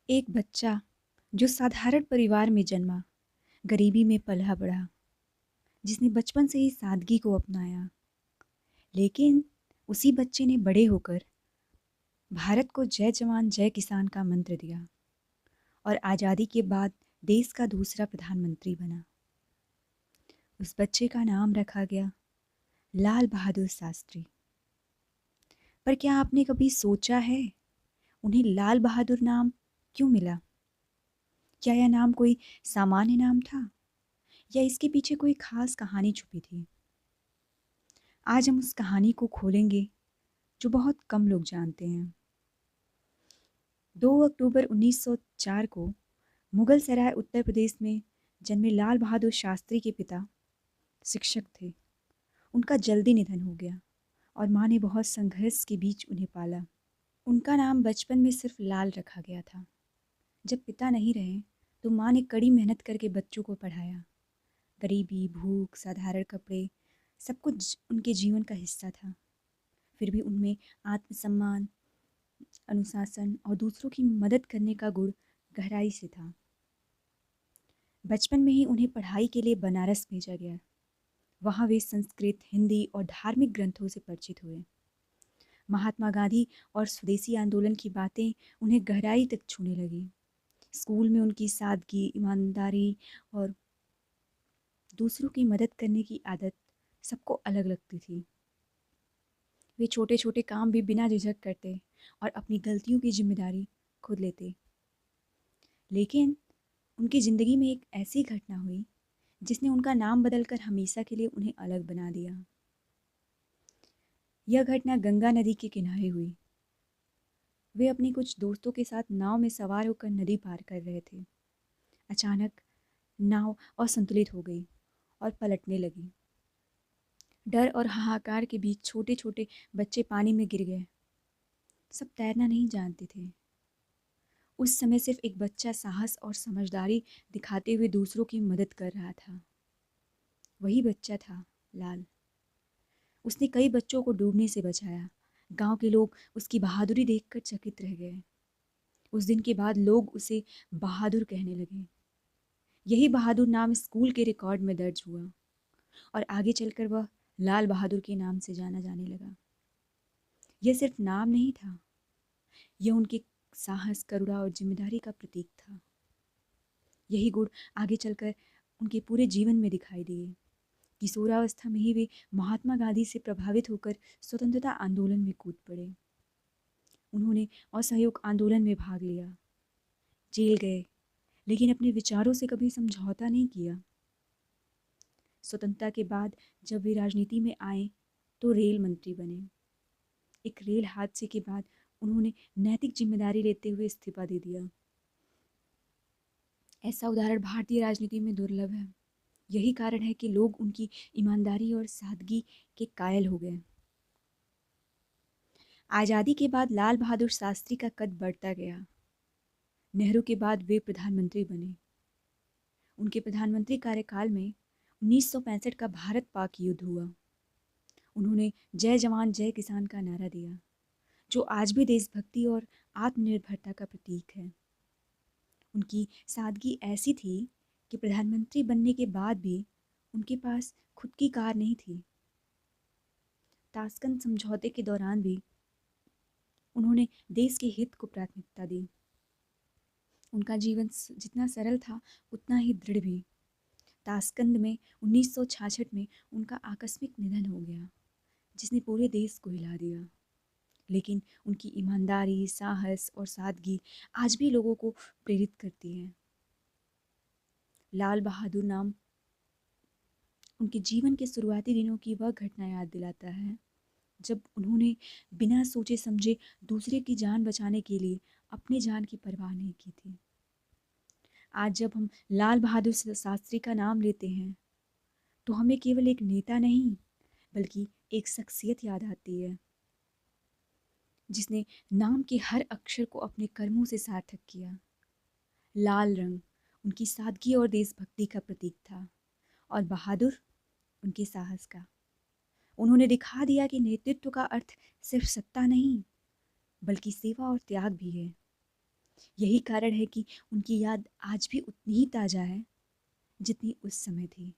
एक बच्चा जो साधारण परिवार में जन्मा, गरीबी में पला बड़ा, जिसने बचपन से ही सादगी को अपनाया, लेकिन उसी बच्चे ने बड़े होकर भारत को जय जवान जय किसान का मंत्र दिया और आज़ादी के बाद देश का दूसरा प्रधानमंत्री बना। उस बच्चे का नाम रखा गया लाल बहादुर शास्त्री। पर क्या आपने कभी सोचा है उन्हें लाल बहादुर नाम क्यों मिला? क्या यह नाम कोई सामान्य नाम था या इसके पीछे कोई खास कहानी छुपी थी? आज हम उस कहानी को खोलेंगे जो बहुत कम लोग जानते हैं। 2 अक्टूबर 1904 को मुगल सराय उत्तर प्रदेश में जन्मे लाल बहादुर शास्त्री के पिता शिक्षक थे। उनका जल्दी निधन हो गया और माँ ने बहुत संघर्ष के बीच उन्हें पाला। उनका नाम बचपन में सिर्फ लाल रखा गया था। जब पिता नहीं रहे तो माँ ने कड़ी मेहनत करके बच्चों को पढ़ाया। गरीबी, भूख, साधारण कपड़े सब कुछ उनके जीवन का हिस्सा था। फिर भी उनमें आत्मसम्मान, अनुशासन और दूसरों की मदद करने का गुण गहराई से था। बचपन में ही उन्हें पढ़ाई के लिए बनारस भेजा गया। वहाँ वे संस्कृत, हिंदी और धार्मिक ग्रंथों से परिचित हुए। महात्मा गांधी और स्वदेशी आंदोलन की बातें उन्हें गहराई तक छूने लगी। स्कूल में उनकी सादगी, ईमानदारी और दूसरों की मदद करने की आदत सबको अलग लगती थी। वे छोटे छोटे काम भी बिना झिझक करते और अपनी गलतियों की जिम्मेदारी खुद लेते। लेकिन उनकी ज़िंदगी में एक ऐसी घटना हुई जिसने उनका नाम बदलकर हमेशा के लिए उन्हें अलग बना दिया। यह घटना गंगा नदी के किनारे हुई। वे अपने कुछ दोस्तों के साथ नाव में सवार होकर नदी पार कर रहे थे। अचानक नाव असंतुलित हो गई और पलटने लगी। डर और हाहाकार के बीच छोटे छोटे बच्चे पानी में गिर गए। सब तैरना नहीं जानते थे। उस समय सिर्फ एक बच्चा साहस और समझदारी दिखाते हुए दूसरों की मदद कर रहा था। वही बच्चा था लाल। उसने कई बच्चों को डूबने से बचाया। गांव के लोग उसकी बहादुरी देखकर चकित रह गए। उस दिन के बाद लोग उसे बहादुर कहने लगे। यही बहादुर नाम स्कूल के रिकॉर्ड में दर्ज हुआ और आगे चलकर वह लाल बहादुर के नाम से जाना जाने लगा। यह सिर्फ नाम नहीं था, यह उनके साहस, करुणा और जिम्मेदारी का प्रतीक था। यही गुण आगे चलकर उनके पूरे जीवन में दिखाई दिए। किशोरावस्था में ही वे महात्मा गांधी से प्रभावित होकर स्वतंत्रता आंदोलन में कूद पड़े। उन्होंने असहयोग आंदोलन में भाग लिया, जेल गए, लेकिन अपने विचारों से कभी समझौता नहीं किया। स्वतंत्रता के बाद जब वे राजनीति में आए तो रेल मंत्री बने। एक रेल हादसे के बाद उन्होंने नैतिक जिम्मेदारी लेते हुए इस्तीफा दे दिया। ऐसा उदाहरण भारतीय राजनीति में दुर्लभ है। यही कारण है कि लोग उनकी ईमानदारी और सादगी के कायल हो गए। आज़ादी के बाद लाल बहादुर शास्त्री का कद बढ़ता गया। नेहरू के बाद वे प्रधानमंत्री बने। उनके प्रधानमंत्री कार्यकाल में 1965 का भारत पाक युद्ध हुआ। उन्होंने जय जवान जय किसान का नारा दिया, जो आज भी देशभक्ति और आत्मनिर्भरता का प्रतीक है। उनकी सादगी ऐसी थी कि प्रधानमंत्री बनने के बाद भी उनके पास खुद की कार नहीं थी। ताशकंद समझौते के दौरान भी उन्होंने देश के हित को प्राथमिकता दी। उनका जीवन जितना सरल था उतना ही दृढ़ भी। ताशकंद में 1966 में उनका आकस्मिक निधन हो गया, जिसने पूरे देश को हिला दिया। लेकिन उनकी ईमानदारी, साहस और सादगी आज भी लोगों को प्रेरित करती है। लाल बहादुर नाम उनके जीवन के शुरुआती दिनों की वह घटना याद दिलाता है जब उन्होंने बिना सोचे समझे दूसरे की जान बचाने के लिए अपनी जान की परवाह नहीं की थी। आज जब हम लाल बहादुर शास्त्री का नाम लेते हैं तो हमें केवल एक नेता नहीं बल्कि एक शख्सियत याद आती है, जिसने नाम के हर अक्षर को अपने कर्मों से सार्थक किया। लाल रंग उनकी सादगी और देशभक्ति का प्रतीक था और बहादुर उनके साहस का। उन्होंने दिखा दिया कि नेतृत्व का अर्थ सिर्फ सत्ता नहीं बल्कि सेवा और त्याग भी है। यही कारण है कि उनकी याद आज भी उतनी ही ताज़ा है जितनी उस समय थी।